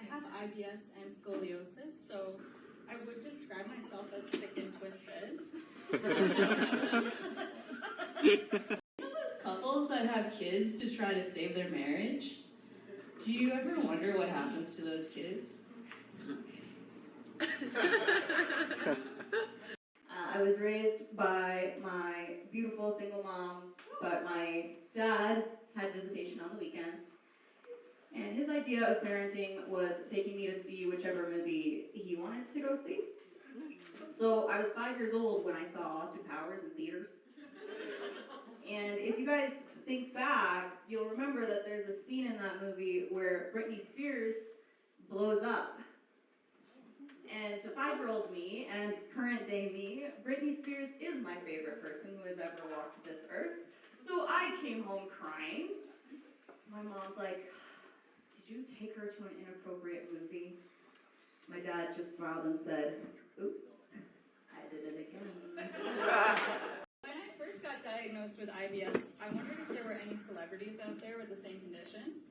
have IBS and scoliosis, so I would describe myself as sick and twisted. You know those couples that have kids to try to save their marriage? Do you ever wonder what happens to those kids? I was raised by my beautiful single mom, but my dad had visitation on the weekends. And his idea of parenting was taking me to see whichever movie he wanted to go see. So I was 5 years old when I saw Austin Powers in theaters. And if you guys think back, you'll remember that there's a scene in that movie where Britney Spears blows up. And to 5-year-old me and current day me, Britney Spears is my favorite person who has ever walked this earth. So I came home crying. My mom's like, "Did you take her to an inappropriate movie?" My dad just smiled and said, "Oops, I did it again." When I first got diagnosed with IBS, I wondered if there were any celebrities out there with the same condition.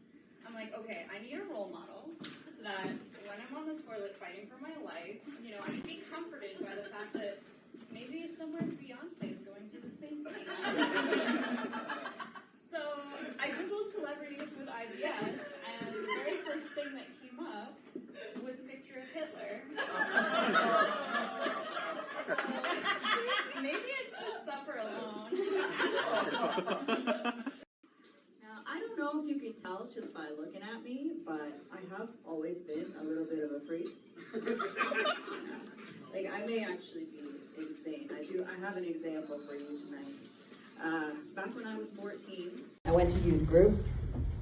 I'm like, okay, I need a role model so that when I'm on the toilet fighting for my life, I can be comforted by the fact that maybe somewhere Beyonce is going through the same thing. So I googled celebrities with IBS, and the very first thing that came up was a picture of Hitler. Maybe I should just suffer alone. Now, I don't know if you can tell just by looking at me, but I have always been a little bit of a freak. Like, I may actually be insane. I have an example for you tonight. Back when I was 14, I went to youth group,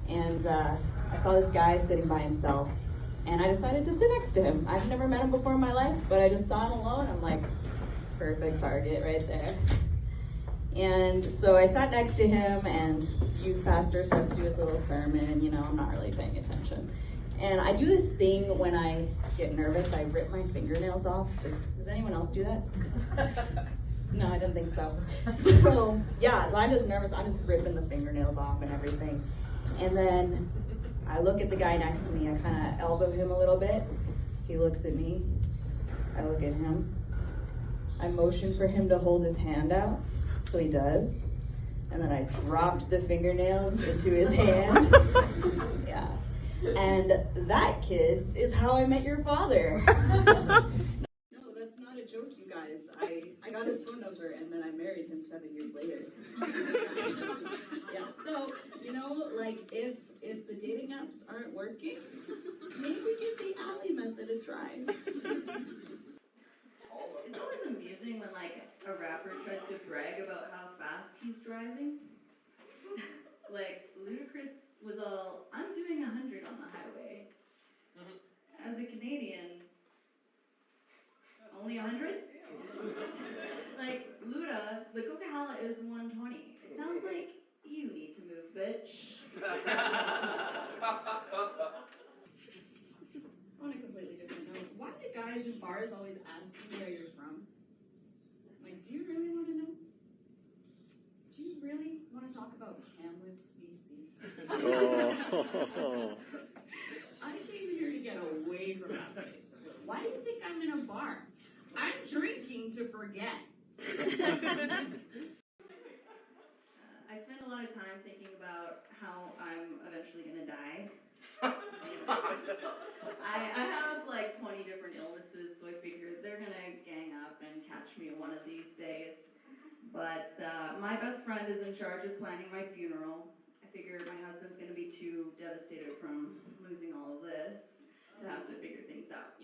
and I saw this guy sitting by himself, and I decided to sit next to him. I've never met him before in my life, but I just saw him alone. I'm like, perfect target right there. And so I sat next to him, and youth pastor starts to do his little sermon, I'm not really paying attention. And I do this thing when I get nervous, I rip my fingernails off. Does anyone else do that? No, I didn't think so. So I'm just nervous, I'm just ripping the fingernails off and everything. And then I look at the guy next to me, I kind of elbow him a little bit. He looks at me, I look at him. I motion for him to hold his hand out, so he does. And then I dropped the fingernails into his hand. Yeah. And that, kids, is how I met your father. No, that's not a joke, you guys. I got his phone number, and then I married him 7 years later. Yeah, so, if the dating apps aren't working, maybe give the Aly method a try. It's always amusing when, a rapper tries to brag about how fast he's driving. Ludacris was all, "I'm doing 100 on the highway." As a Canadian, only 100? Luda, the Coca-Cola is 120. It sounds like you need to move, bitch. On a completely different note, why do guys in bars always ask you where you're from? Do you really want to know? Do you really want to talk about Kamloops, BC? Oh. I came here to get away from that place. Why do you think I'm in a bar? I'm drinking to forget. I spend a lot of time thinking about how I'm eventually going to die. I have 20 different illnesses, so I figured they're going to gang up and catch me one of these days. But my best friend is in charge of planning my funeral. I figured my husband's going to be too devastated from losing all of this to have to figure things out,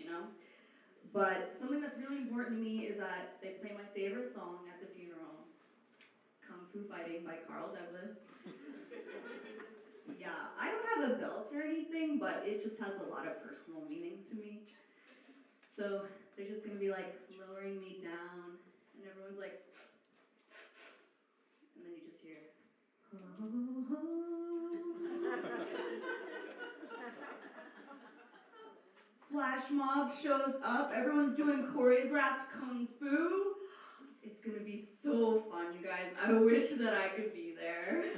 But something that's really important to me is that they play my favorite song at the funeral, Kung Fu Fighting by Carl Douglas. Yeah, I don't have a belt or anything, but it just has a lot of personal meaning to me. So they're just going to be lowering me down, and everyone's and then you just hear, Flash mob shows up, everyone's doing choreographed kung fu. It's going to be so fun, you guys. I wish that I could be there.